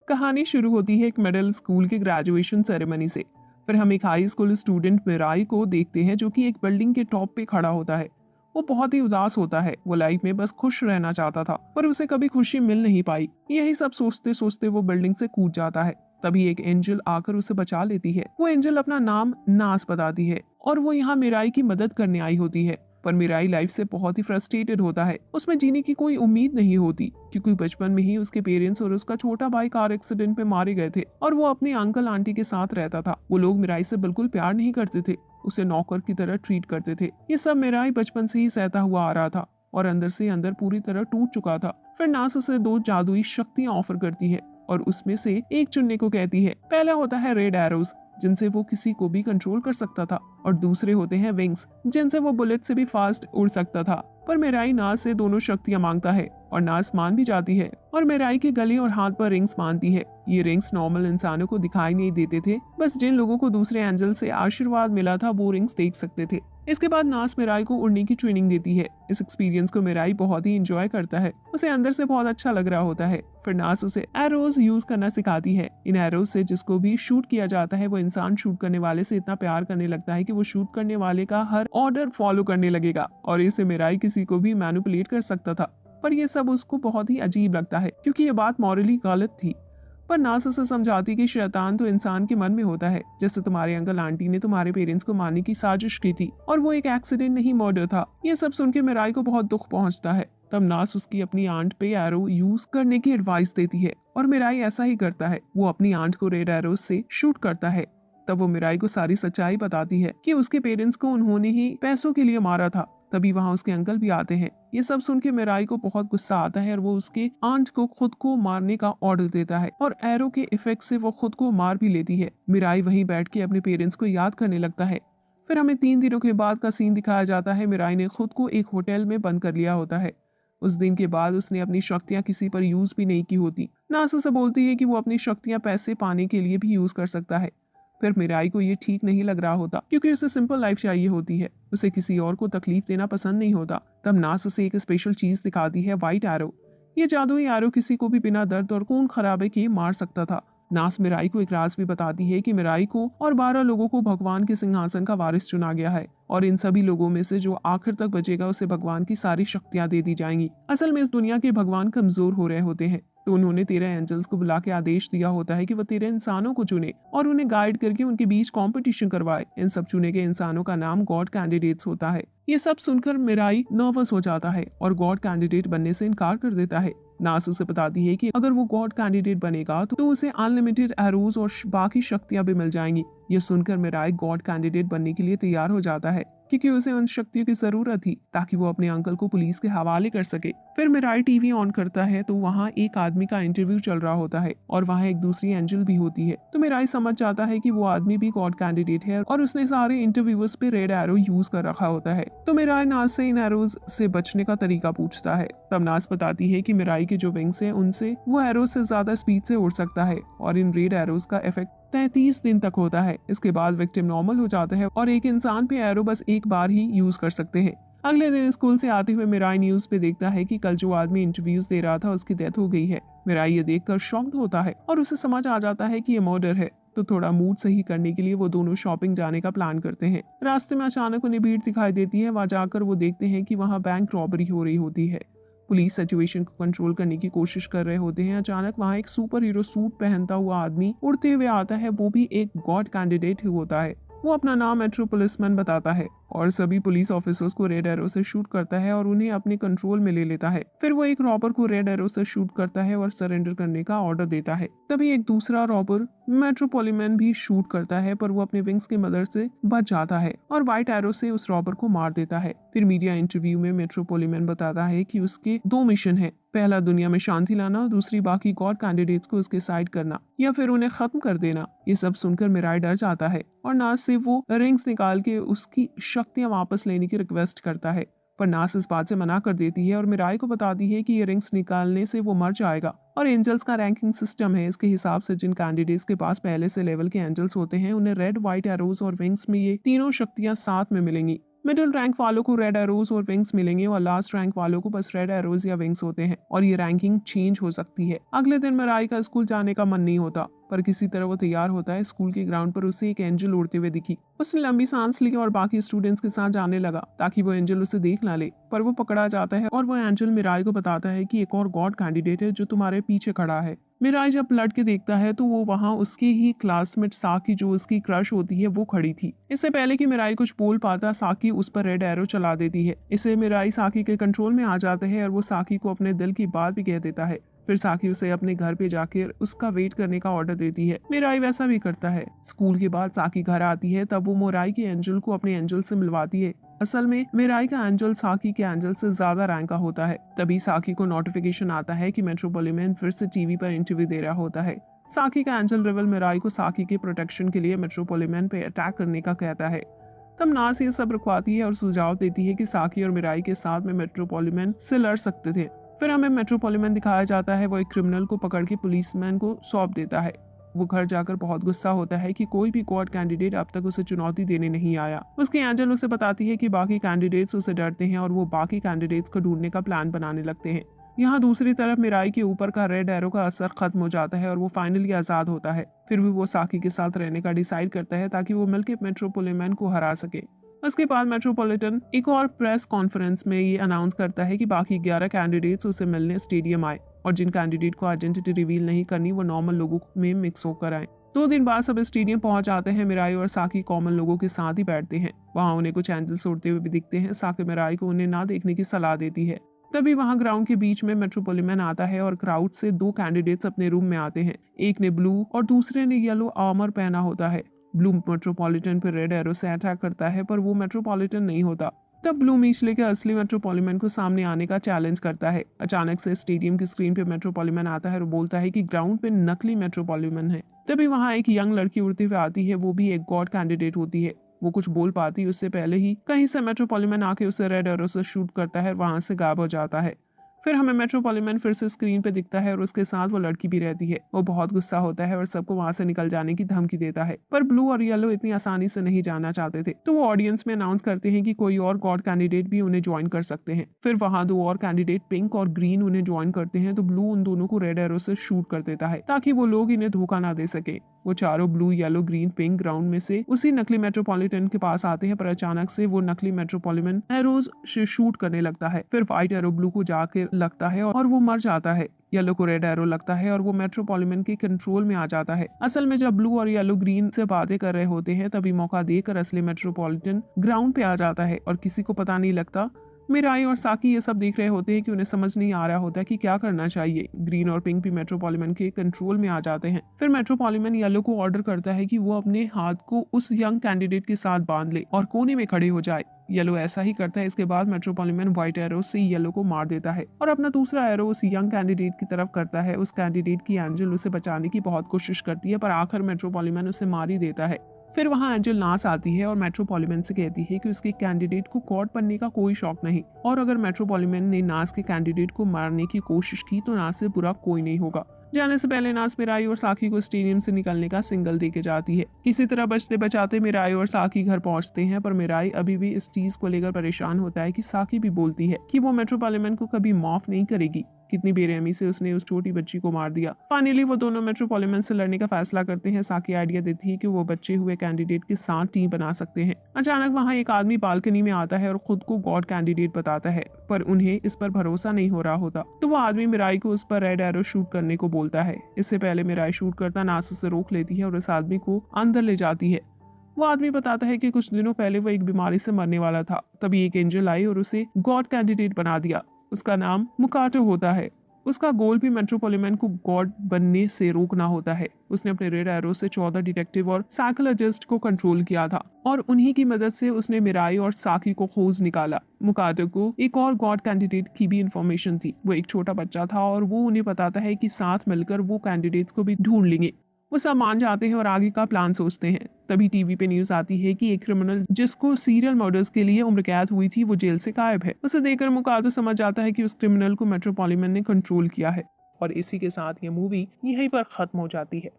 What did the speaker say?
कहानी शुरू होती है एक मिडिल स्कूल के ग्रेजुएशन सेरेमनी से। फिर हम एक हाई स्कूल स्टूडेंट मिराई को देखते हैं जो कि एक बिल्डिंग के टॉप पे खड़ा होता है। वो बहुत ही उदास होता है। वो लाइफ में बस खुश रहना चाहता था पर उसे कभी खुशी मिल नहीं पाई। यही सब सोचते सोचते वो बिल्डिंग से कूद जाता है। तभी एक एंजल आकर उसे बचा लेती है। वो एंजल अपना नाम नास बताती है और वो यहाँ मिराई की मदद करने आई होती है। पर मिराई लाइफ से बहुत ही फ्रस्ट्रेटेड होता है। उसमें जीने की कोई उम्मीद नहीं होती क्योंकि बचपन में ही उसके पेरेंट्स और उसका छोटा भाई कार एक्सीडेंट में मारे गए थे और वो अपने अंकल आंटी के साथ रहता था। वो लोग मिराई से बिल्कुल प्यार नहीं करते थे, उसे नौकर की तरह ट्रीट करते थे। ये सब मिराई बचपन से ही सहता हुआ आ रहा था और अंदर से अंदर पूरी तरह टूट चुका था। फिर नास उसे दो जादुई शक्तियां ऑफर करती है और उसमें से एक चुनने को कहती है। पहला होता है रेड एरोज, जिनसे वो किसी को भी कंट्रोल कर सकता था, और दूसरे होते हैं विंग्स, जिनसे वो बुलेट से भी फास्ट उड़ सकता था। पर मेराई नास से दोनों शक्तियां मांगता है और नास मान भी जाती है और मेराई के गले और हाथ पर रिंग्स बांधती है। ये रिंग्स नॉर्मल इंसानों को दिखाई नहीं देते थे, बस जिन लोगों को दूसरे एंजल से आशीर्वाद मिला था वो रिंग्स देख सकते थे। इसके बाद नास मेराई को उड़ने की ट्रेनिंग देती है। इस एक्सपीरियंस को मेराई बहुत ही इंजॉय करता है, उसे अंदर से बहुत अच्छा लग रहा होता है। फिर नास उसे एरोज यूज करना सिखाती है। इन एरोज से जिसको भी शूट किया जाता है वो इंसान शूट करने वाले से इतना प्यार करने लगता है कि वो शूट करने वाले का हर ऑर्डर फॉलो करने लगेगा और इसे मेराई किसी को भी मैनिपुलेट कर सकता था। पर यह सब उसको बहुत ही अजीब लगता है क्योंकि ये बात मॉरली गलत थी। पर नास उसे समझाती कि शैतान तो इंसान के मन में होता है। जैसे तुम्हारे अंकल आंटी ने तुम्हारे पेरेंट्स को मारने की साजिश की थी और वो एक एक्सीडेंट नहीं मर्डर था। ये सब सुन के मिराई को बहुत दुख पहुंचता है। तब नास उसकी अपनी आंट पे एरो यूज करने की एडवाइस देती है और मिराई ऐसा ही करता है। वो अपनी आंट को रेड एरो से शूट करता है। तब वो मिराई को सारी सच्चाई बताती है कि उसके पेरेंट्स को उन्होंने ही पैसों के लिए मारा था। तभी वहाँ उसके अंकल भी आते हैं। ये सब सुन के मिराई को बहुत गुस्सा आता है और वो उसके आंट को खुद को मारने का ऑर्डर देता है और एरो के इफेक्ट से वो खुद को मार भी लेती है। मिराई वहीं बैठ के अपने पेरेंट्स को याद करने लगता है। फिर हमें 3 दिनों के बाद का सीन दिखाया जाता है। मिराई ने खुद को एक होटल में बंद कर लिया होता है। उस दिन के बाद उसने अपनी शक्तियां किसी पर यूज भी नहीं की होती। नास उसे बोलती है कि वो अपनी शक्तियां पैसे पाने के लिए भी यूज कर सकता है। फिर मिराई को ये ठीक नहीं लग रहा होता क्योंकि उसे सिंपल लाइफ चाहिए होती है, उसे किसी और को तकलीफ देना पसंद नहीं होता। तब नास उसे एक स्पेशल चीज दिखाती है, व्हाइट एरो। ये जादुई एरो किसी को भी बिना दर्द और खून खराबे के मार सकता था। नास मिराई को एक राज भी बताती है कि मिराई को और 12 लोगों को भगवान के सिंहासन का वारिस चुना गया है और इन सभी लोगों में से जो आखिर तक बचेगा उसे भगवान की सारी शक्तियां दे दी जाएंगी। असल में इस दुनिया के भगवान कमजोर हो रहे होते हैं, तो उन्होंने 13 एंजल्स को बुला के आदेश दिया होता है कि वो 13 इंसानों को चुने और उन्हें गाइड करके उनके बीच कंपटीशन करवाए। इन सब चुने गए इंसानों का नाम गॉड कैंडिडेट्स होता है। ये सब सुनकर मिराई नर्वस हो जाता है और गॉड कैंडिडेट बनने से इनकार कर देता है। नास उसे बताती है कि अगर वो गॉड कैंडिडेट बनेगा तो उसे अनलिमिटेड एरोज और बाकी शक्तियां भी मिल जाएंगी। ये सुनकर मिराई गॉड कैंडिडेट बनने के लिए तैयार हो जाता है क्योंकि उसे उन शक्तियों की जरूरत थी ताकि वो अपने अंकल को पुलिस के हवाले कर सके। फिर मिराई टीवी ऑन करता है तो वहाँ एक आदमी का इंटरव्यू चल रहा होता है और वहाँ एक दूसरी एंजल भी होती है। तो मिराई समझ जाता है कि वो आदमी भी गॉड कैंडिडेट है और उसने सारे इंटरव्यूअर्स पे रेड एरो यूज कर रखा होता है। तो मिराई नास से इन एरोज से बचने का तरीका पूछता है। तब नास बताती है कि मिराई के जो विंग्स है उनसे वो एरो से ज्यादा स्पीड से उड़ सकता है और इन रेड एरोज का इफेक्ट 33 दिन तक होता है। इसके बाद विक्टिम नॉर्मल हो जाता है और एक इंसान पे एरो बस एक बार ही यूज कर सकते हैं। अगले दिन स्कूल से आते हुए मिराई न्यूज पे देखता है कि कल जो आदमी इंटरव्यूज दे रहा था उसकी डेथ हो गई है। मिराई ये देखकर शॉक्ड होता है और उसे समझ आ जाता है कि ये मर्डर है। तो थोड़ा मूड सही करने के लिए वो दोनों शॉपिंग जाने का प्लान करते हैं। रास्ते में अचानक उन्हें भीड़ दिखाई देती है। वहां जाकर वो देखते हैं कि वहां बैंक रॉबरी हो रही होती है। पुलिस सिचुएशन को कंट्रोल करने की कोशिश कर रहे होते हैं। अचानक वहाँ एक सुपर हीरो सूट पहनता हुआ आदमी उड़ते हुए आता है। वो भी एक गॉड कैंडिडेट ही होता है। वो अपना नाम मेट्रो पुलिसमैन बताता है और सभी पुलिस ऑफिसर्स को रेड एरो से शूट करता है और उन्हें अपने कंट्रोल में ले लेता है। फिर वो एक रॉबर को रेड एरो से शूट करता है और सरेंडर करने का ऑर्डर देता है। तभी एक दूसरा रॉबर मेट्रोपोलिमैन भी शूट करता है पर वो अपने विंग्स की मदद से बच जाता है और व्हाइट एरो से उस रॉबर को मार देता है। फिर मीडिया इंटरव्यू में मेट्रोपोलिमैन बताता है कि उसके 2 मिशन है, पहला दुनिया में शांति लाना और दूसरी बाकी गॉड कैंडिडेट्स को उसके साइड करना या फिर उन्हें खत्म कर देना। ये सब सुनकर मिराई डर जाता है और नास से वो रिंग्स निकाल के उसकी शक्तियां वापस लेने की रिक्वेस्ट करता है। पर नास इस बात से मना कर देती है और मिराई को बताती है कि ये रिंग्स निकालने से वो मर जाएगा और एंजल्स का रैंकिंग सिस्टम है। इसके हिसाब से जिन कैंडिडेट्स के पास पहले से लेवल के एंजल्स होते हैं उन्हें रेड, व्हाइट एरोज और विंग्स में ये तीनों शक्तियां साथ में मिलेंगी। मिडिल रैंक वालों को रेड एरोज और विंग्स मिलेंगे और लास्ट रैंक वालों को बस रेड एरोज या विंग्स होते हैं और ये रैंकिंग चेंज हो सकती है। अगले दिन मिराई का स्कूल जाने का मन नहीं होता, पर किसी तरह वो तैयार होता है। स्कूल के ग्राउंड पर उसे एक एंजल उड़ते हुए दिखी। उसने लंबी सांस ली और बाकी स्टूडेंट्स के साथ जाने लगा ताकि वो एंजल उसे देख ना ले, पर वो पकड़ा जाता है और वो एंजल मिराई को बताता है कि एक और गॉड कैंडिडेट है जो तुम्हारे पीछे खड़ा है। मिराई जब पलट के देखता है तो वो वहाँ उसकी ही क्लासमेट साकी, जो उसकी क्रश होती है, वो खड़ी थी। इससे पहले कि मिराई कुछ बोल पाता, साकी उस पर रेड एरो चला देती है। इससे मिराई साकी के कंट्रोल में आ जाते हैं और वो साकी को अपने दिल की बात भी कह देता है। फिर साकी उसे अपने घर पे जाकर उसका वेट करने का ऑर्डर देती है। मिराई वैसा भी करता है। स्कूल के बाद साकी घर आती है, तब वो मोराई के एंजल को अपने एंजल से मिलवाती है। असल में मिराई का एंजल साकी के एंजल से ज्यादा रैंक का होता है। तभी साकी को नोटिफिकेशन आता है कि मेट्रोपोलिटन फिर से टीवी पर इंटरव्यू दे रहा होता है। साकी का एंजल रिवल मिराई को साकी के प्रोटेक्शन के लिए मेट्रोपोलिटन पे अटैक करने का कहता है। तब नास ये सब रुकवाती है और सुझाव देती है कि साकी और मिराई के साथ में मेट्रोपोलिटन से लड़ सकते थे। फिर हमें मेट्रोपोलिटन दिखाया जाता है। वो एक क्रिमिनल को पकड़ के पुलिसमैन को सौंप देता है। वो घर जाकर बहुत गुस्सा होता है कि कोई भी गॉड कैंडिडेट अब तक उसे चुनौती देने नहीं आया। उसकी एंजल उसे बताती है कि बाकी कैंडिडेट्स उसे डरते हैं और वो बाकी कैंडिडेट्स को ढूंढने का प्लान बनाने लगते हैं। यहाँ दूसरी तरफ मिराई के ऊपर का रेड एरो का असर खत्म हो जाता है और वो फाइनली आजाद होता है। फिर भी वो साकी के साथ रहने का डिसाइड करता है ताकि वो मिलकर मेट्रोपोलिटन को हरा सके। उसके बाद मेट्रोपॉलिटन एक और प्रेस कॉन्फ्रेंस में ये अनाउंस करता है कि बाकी 11 कैंडिडेट्स उसे मिलने स्टेडियम आए और जिन कैंडिडेट को आइडेंटिटी रिवील नहीं करनी वो नॉर्मल लोगों में मिक्स होकर आए। 2 दिन बाद सब स्टेडियम पहुंच जाते हैं। मिराई और साकी कॉमन लोगों के साथ ही बैठते हैं। वहाँ उन्हें कुछ एंजल्स उड़ते हुए भी दिखते हैं। साकी मिराई को उन्हें ना देखने की सलाह देती है। तभी वहाँ ग्राउंड के बीच में मेट्रोपोलिटन आता है और क्राउड से 2 कैंडिडेट्स अपने रूम में आते हैं। एक ने ब्लू और दूसरे ने येलो आर्मर पहना होता है। ब्लू मेट्रोपॉलिटन पर रेड एरो से अटैक करता है, पर वो मेट्रोपॉलिटन नहीं होता। तब ब्लू मीच लेकर असली मेट्रोपॉलिटन को सामने आने का चैलेंज करता है। अचानक से स्टेडियम की स्क्रीन पे मेट्रोपॉलिटन आता है और बोलता है कि ग्राउंड पे नकली मेट्रोपॉलिटन है। तभी वहाँ एक यंग लड़की उड़ते हुए आती है। वो भी एक गॉड कैंडिडेट होती है। वो कुछ बोल पाती उससे पहले ही कहीं से मेट्रोपॉलिटन आके उसे रेड एरो से शूट करता है, वहां से गायब हो जाता है। फिर हमें मेट्रोपॉलिटन फिर से स्क्रीन पे दिखता है और उसके साथ वो लड़की भी रहती है। वो बहुत गुस्सा होता है और सबको वहां से निकल जाने की धमकी देता है, पर ब्लू और येलो इतनी आसानी से नहीं जाना चाहते थे, तो वो ऑडियंस में अनाउंस करते हैं कि कोई और गॉड कैंडिडेट भी उन्हें ज्वाइन कर सकते हैं। फिर वहां 2 और कैंडिडेट पिंक और ग्रीन उन्हें ज्वाइन करते हैं, तो ब्लू उन दोनों को रेड एरो से शूट कर देता है ताकि वो लोग इन्हें धोखा ना दे सके। वो चारों blue yellow green pink ground में से उसी नकली मेट्रोपॉलिटन के पास आते हैं, पर अचानक से वो नकली मेट्रोपॉलिटन एरोज से शूट करने लगता है। फिर व्हाइट एरो ब्लू को जाके लगता है और वो मर जाता है। येलो को रेड एरो लगता है और वो मेट्रोपॉलिटन के कंट्रोल में आ जाता है। असल में जब ब्लू और येलो ग्रीन से बातें कर रहे होते हैं, तभी मौका देकर असली मेट्रोपॉलिटन ग्राउंड पे आ जाता है और किसी को पता नहीं लगता। मिराई और साकी ये सब देख रहे होते हैं कि उन्हें समझ नहीं आ रहा होता कि क्या करना चाहिए। ग्रीन और पिंक भी मेट्रोपॉलिटन के कंट्रोल में आ जाते हैं। फिर मेट्रोपॉलिटन येलो को ऑर्डर करता है कि वो अपने हाथ को उस यंग कैंडिडेट के साथ बांध ले और कोने में खड़े हो जाए। येलो ऐसा ही करता है। इसके बाद मेट्रोपॉलिटन व्हाइट एरो से येलो को मार देता है और अपना दूसरा एरो उस यंग कैंडिडेट की तरफ करता है। उस कैंडिडेट की एंजल उसे बचाने की बहुत कोशिश करती है, पर आखिर मेट्रोपॉलिटन उसे मार ही देता है। फिर वहाँ एंजल नास आती है और मेट्रोपॉलिटन से कहती है कि उसके कैंडिडेट को गॉड बनने का कोई शौक नहीं, और अगर मेट्रोपॉलिटन ने नास के कैंडिडेट को मारने की कोशिश की तो नास से बुरा कोई नहीं होगा। जाने से पहले नास मिराई और साकी को स्टेडियम से निकलने का सिग्नल देके जाती है। किसी तरह बचते बचाते मिराई और साकी घर पहुंचते हैं, पर मिराई अभी भी इस चीज को लेकर परेशान होता है कि साकी भी बोलती है कि वो मेट्रोपॉलिटन को कभी माफ नहीं करेगी। कितनी बेरहमी से उसने उस छोटी बच्ची को मार दिया। फाइनली वो दोनों मेट्रोपॉलिटन से लड़ने का फैसला करते हैं। साकी आइडिया देती है कि वो बच्चे हुए कैंडिडेट के साथ टीम बना सकते हैं। अचानक वहाँ एक आदमी बालकनी में आता है और खुद को गॉड कैंडिडेट बताता है, पर उन्हें इस पर भरोसा नहीं हो रहा होता। तो वो आदमी मिराई को उस पर रेड एरो शूट करने को बोलता है। इससे पहले मिराई शूट करता नास उसे रोक लेती है और उस आदमी को अंदर ले जाती है। वो आदमी बताता है कि कुछ दिनों पहले वो एक बीमारी से मरने वाला था, तभी एक एंजल आई और उसे गॉड कैंडिडेट बना दिया। उसका नाम मुकाटो होता है। उसका गोल भी मेट्रोपॉलिटन को गॉड बनने से रोकना होता है। उसने अपने रेड एरो से 14 डिटेक्टिव और साइकोलॉजिस्ट को कंट्रोल किया था और उन्हीं की मदद से उसने मिराई और साकी को खोज निकाला। मुकाटो को एक और गॉड कैंडिडेट की भी इंफॉर्मेशन थी। वो एक छोटा बच्चा था और वो उन्हें बताता है कि साथ मिलकर वो कैंडिडेट्स को भी ढूंढ लेंगे। वो सब मान जाते हैं और आगे का प्लान सोचते हैं। तभी टीवी पे न्यूज आती है कि एक क्रिमिनल जिसको सीरियल मर्डर्स के लिए उम्र कैद हुई थी, वो जेल से गायब है। उसे देखकर मुकाटो समझ जाता है कि उस क्रिमिनल को मेट्रोपॉलिटन ने कंट्रोल किया है। और इसी के साथ ये मूवी यहीं पर खत्म हो जाती है।